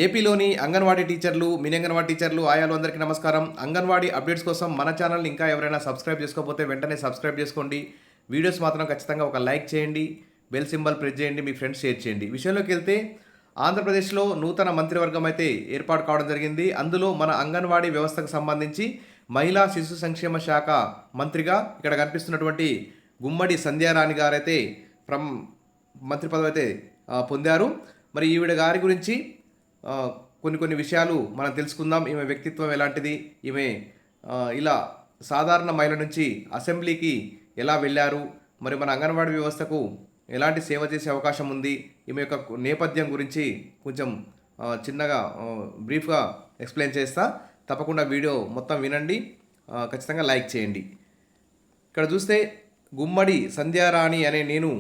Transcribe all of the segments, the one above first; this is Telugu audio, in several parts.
ఏపీలోని అంగన్వాడీ టీచర్లు, మినీ అంగన్వాడీ టీచర్లు, ఆయాలు అందరికీ నమస్కారం. అంగన్వాడీ అప్డేట్స్ కోసం మన ఛానల్ని ఇంకా ఎవరైనా సబ్స్క్రైబ్ చేసుకోకపోతే వెంటనే సబ్స్క్రైబ్ చేసుకోండి. వీడియోస్ మాత్రం ఖచ్చితంగా ఒక లైక్ చేయండి, బెల్ సింబల్ ప్రెస్ చేయండి, మీ ఫ్రెండ్స్ షేర్ చేయండి. విషయంలోకి వెళ్తే ఆంధ్రప్రదేశ్లో నూతన మంత్రివర్గం అయితే ఏర్పాటు కావడం జరిగింది. అందులో మన అంగన్వాడీ వ్యవస్థకు సంబంధించి మహిళా శిశు సంక్షేమ శాఖ మంత్రిగా ఇక్కడ కనిపిస్తున్నటువంటి గుమ్మడి సంధ్యారాణి గారైతే మంత్రి పదవి అయితే పొందారు. మరి ఈవిడ గారి గురించి కొన్ని విషయాలు మనం తెలుసుకుందాం. ఈమె వ్యక్తిత్వం ఎలాంటిది, ఈమె ఇలా సాధారణ మహిళ నుంచి అసెంబ్లీకి ఎలా వెళ్ళారు, మరి మన అంగన్వాడీ వ్యవస్థకు ఎలాంటి సేవ చేసే అవకాశం ఉంది, ఈమె యొక్క నేపథ్యం గురించి కొంచెం చిన్నగా బ్రీఫ్గా ఎక్స్ప్లెయిన్ చేస్తా. తప్పకుండా వీడియో మొత్తం వినండి, ఖచ్చితంగా లైక్ చేయండి. ఇక్కడ చూస్తే గుమ్మడి సంధ్యారాణి అనే నేను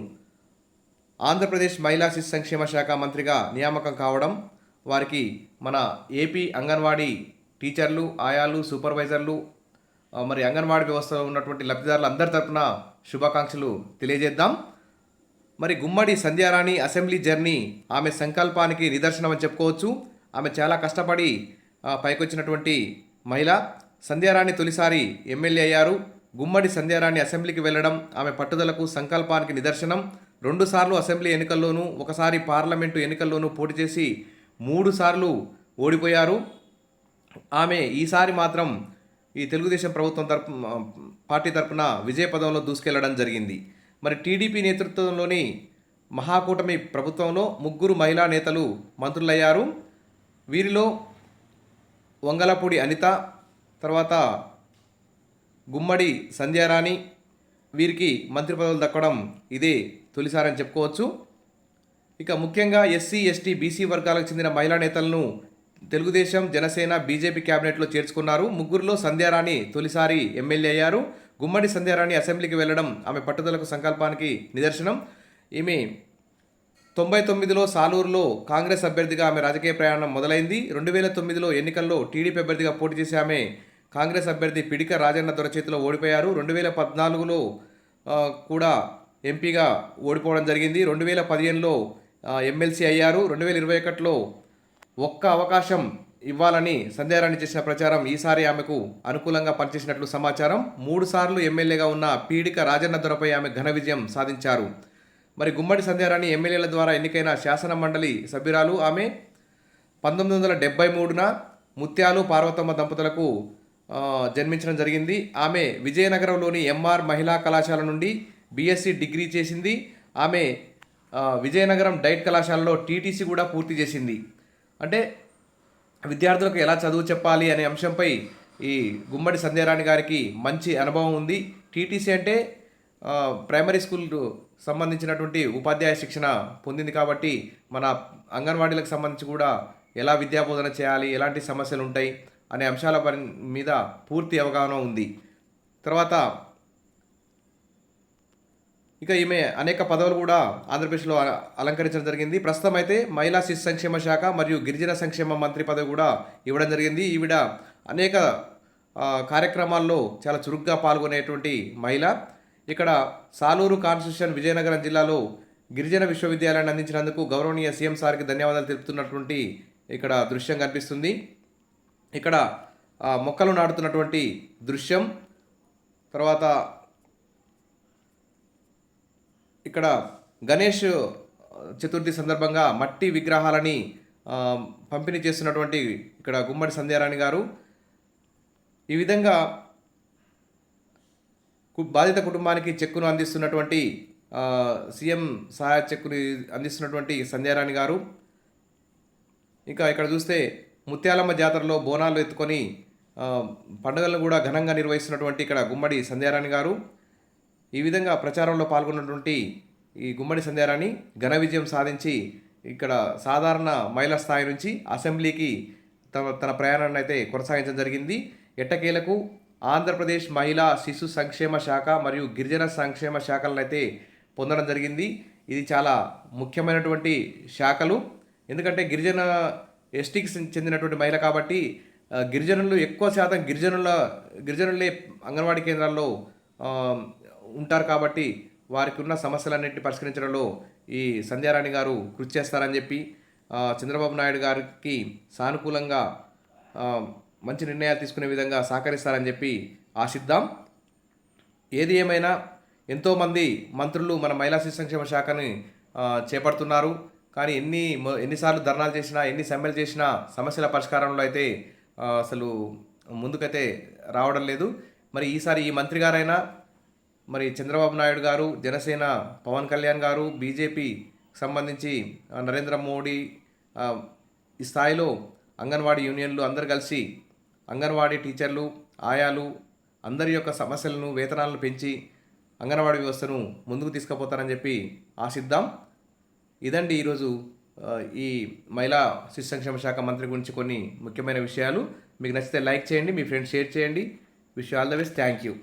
ఆంధ్రప్రదేశ్ మహిళా శిశు సంక్షేమ శాఖ మంత్రిగా నియామకం కావడం వారికి మన ఏపీ అంగన్వాడీ టీచర్లు, ఆయాలు, సూపర్వైజర్లు, మరి అంగన్వాడీ వ్యవస్థలో ఉన్నటువంటి లబ్ధిదారులు అందరి తరపున శుభాకాంక్షలు తెలియజేద్దాం. మరి గుమ్మడి సంధ్యారాణి అసెంబ్లీ జర్నీ ఆమె సంకల్పానికి నిదర్శనం అని చెప్పుకోవచ్చు. ఆమె చాలా కష్టపడి పైకొచ్చినటువంటి మహిళ. సంధ్యారాణి తొలిసారి ఎమ్మెల్యే అయ్యారు. గుమ్మడి సంధ్యారాణి అసెంబ్లీకి వెళ్ళడం ఆమె పట్టుదలకు, సంకల్పానికి నిదర్శనం. 2 సార్లు అసెంబ్లీ ఎన్నికల్లోనూ, ఒకసారి పార్లమెంటు ఎన్నికల్లోనూ పోటీ చేసి 3 సార్లు ఓడిపోయారు. ఆమె ఈసారి మాత్రం ఈ తెలుగుదేశం ప్రభుత్వం పార్టీ తరపున విజయ పదంలో దూసుకెళ్లడం జరిగింది. మరి టీడీపీ నేతృత్వంలోని మహాకూటమి ప్రభుత్వంలో 3 మహిళా నేతలు మంత్రులయ్యారు. వీరిలో వంగలపూడి అనిత, తర్వాత గుమ్మడి సంధ్యారాణి, వీరికి మంత్రి పదవులు దక్కడం ఇదే తొలిసారని చెప్పుకోవచ్చు. ఇక ముఖ్యంగా ఎస్సీ, ఎస్టీ, బీసీ వర్గాలకు చెందిన మహిళా నేతలను తెలుగుదేశం, జనసేన, బీజేపీ క్యాబినెట్లో చేర్చుకున్నారు. 3లో సంధ్యారాణి తొలిసారి ఎమ్మెల్యే అయ్యారు. గుమ్మడి సంధ్యారాణి అసెంబ్లీకి వెళ్ళడం ఆమె పట్టుదలకు, సంకల్పానికి నిదర్శనం. ఈమె 99లో సాలూరులో కాంగ్రెస్ అభ్యర్థిగా ఆమె రాజకీయ ప్రయాణం మొదలైంది. 2009లో ఎన్నికల్లో టీడీపీ అభ్యర్థిగా పోటీ చేసి ఆమె కాంగ్రెస్ అభ్యర్థి పిడిక రాజన్న దొర చేతిలో ఓడిపోయారు. 2014లో కూడా ఎంపీగా ఓడిపోవడం జరిగింది. 2015లో ఎమ్మెల్సీ అయ్యారు. 2021లో ఒక్క అవకాశం ఇవ్వాలని సంధ్యారాణి చేసిన ప్రచారం ఈసారి ఆమెకు అనుకూలంగా పనిచేసినట్లు సమాచారం. 3 సార్లు ఎమ్మెల్యేగా ఉన్న పీడిక రాజన్న దొరపై ఆమె ఘన విజయం సాధించారు. మరి గుమ్మడి సంధ్యారాణి ఎమ్మెల్యేల ద్వారా ఎన్నికైన శాసన మండలి సభ్యురాలు. ఆమె 1973న ముత్యాలు పార్వతమ్మ దంపతులకు జన్మించడం జరిగింది. ఆమె విజయనగరంలోని ఎంఆర్ మహిళా కళాశాల నుండి బీఎస్సీ డిగ్రీ చేసింది. ఆమె విజయనగరం డైట్ కళాశాలలో టీటీసీ కూడా పూర్తి చేసింది. అంటే విద్యార్థులకు ఎలా చదువు చెప్పాలి అనే అంశంపై ఈ గుమ్మడి సంధ్యారాణి గారికి మంచి అనుభవం ఉంది. టీటీసీ అంటే ప్రైమరీ స్కూల్ సంబంధించినటువంటి ఉపాధ్యాయ శిక్షణ పొందింది కాబట్టి మన అంగన్వాడీలకు సంబంధించి కూడా ఎలా విద్యాబోధన చేయాలి, ఎలాంటి సమస్యలు ఉంటాయి అనే అంశాల మీద పూర్తి అవగాహన ఉంది. తర్వాత ఇక ఈమె అనేక పదవులు కూడా ఆంధ్రప్రదేశ్లో అలంకరించడం జరిగింది. ప్రస్తుతం అయితే మహిళా శిశు సంక్షేమ శాఖ మరియు గిరిజన సంక్షేమ మంత్రి పదవి కూడా ఇవ్వడం జరిగింది. ఈవిడ అనేక కార్యక్రమాల్లో చాలా చురుగ్గా పాల్గొనేటువంటి మహిళ. ఇక్కడ సాలూరు కాన్స్టిట్యూషన్ విజయనగరం జిల్లాలో గిరిజన విశ్వవిద్యాలయాన్ని అందించినందుకు గౌరవనీయ సీఎం సార్కి ధన్యవాదాలు తెలుపుతున్నటువంటి ఇక్కడ దృశ్యం కనిపిస్తుంది. ఇక్కడ మొక్కలు నాటుతున్నటువంటి దృశ్యం. తర్వాత ఇక్కడ గణేష్ చతుర్థి సందర్భంగా మట్టి విగ్రహాలని పంపిణీ చేస్తున్నటువంటి ఇక్కడ గుమ్మడి సంధ్యారాణి గారు. ఈ విధంగా బాధిత కుటుంబానికి చెక్కును అందిస్తున్నటువంటి సీఎం సహాయ చెక్కుని అందిస్తున్నటువంటి సంధ్యారాణి గారు. ఇంకా ఇక్కడ చూస్తే ముత్యాలమ్మ జాతరలో బోనాలు ఎత్తుకొని పండుగలను కూడా ఘనంగా నిర్వహిస్తున్నటువంటి ఇక్కడ గుమ్మడి సంధ్యారాణి గారు. ఈ విధంగా ప్రచారంలో పాల్గొన్నటువంటి ఈ గుమ్మడి సంధ్యారాణి ఘన విజయం సాధించి ఇక్కడ సాధారణ మహిళా స్థాయి నుంచి అసెంబ్లీకి తన ప్రయాణాన్ని అయితే కొనసాగించడం జరిగింది. ఎట్టకేలకు ఆంధ్రప్రదేశ్ మహిళా శిశు సంక్షేమ శాఖ మరియు గిరిజన సంక్షేమ శాఖలను అయితే పొందడం జరిగింది. ఇది చాలా ముఖ్యమైనటువంటి శాఖలు. ఎందుకంటే గిరిజన ఎస్టీకి చెందినటువంటి మహిళ కాబట్టి గిరిజనులు ఎక్కువ శాతం గిరిజనులే అంగన్వాడీ కేంద్రాల్లో ఉంటారు కాబట్టి వారికి ఉన్న సమస్యలన్నింటినీ పరిష్కరించడంలో ఈ సంధ్యారాణి గారు కృషి చేస్తారని చెప్పి చంద్రబాబు నాయుడు గారికి సానుకూలంగా ఆ, మంచి నిర్ణయాలు తీసుకునే విధంగా సహకరిస్తారని చెప్పి ఆశిద్దాం. ఏది ఏమైనా ఎంతోమంది మంత్రులు మన మహిళా శిశు సంక్షేమ శాఖని చేపడుతున్నారు. కానీ ఎన్నిసార్లు ధర్నాలు చేసినా, ఎన్ని సమ్మెలు చేసినా సమస్యల పరిష్కారంలో అయితే అసలు ముందుకైతే రావడం లేదు. మరి ఈసారి ఈ మంత్రి గారైనా, మరి చంద్రబాబు నాయుడు గారు, జనసేన పవన్ కళ్యాణ్ గారు, బీజేపీ సంబంధించి నరేంద్ర మోడీ ఆ, ఈ స్థాయిలో అంగన్వాడీ యూనియన్లు అందరు కలిసి అంగన్వాడీ టీచర్లు, ఆయాలు అందరి యొక్క సమస్యలను, వేతనాలను పెంచి అంగన్వాడీ వ్యవస్థను ముందుకు తీసుకుపోతారని చెప్పి ఆశిద్దాం. ఇదండి ఈరోజు ఈ మహిళా శిశు సంక్షేమ శాఖ మంత్రి గురించి కొన్ని ముఖ్యమైన విషయాలు. మీకు నచ్చితే లైక్ చేయండి, మీ ఫ్రెండ్స్ షేర్ చేయండి. Wish all the best. Thank you.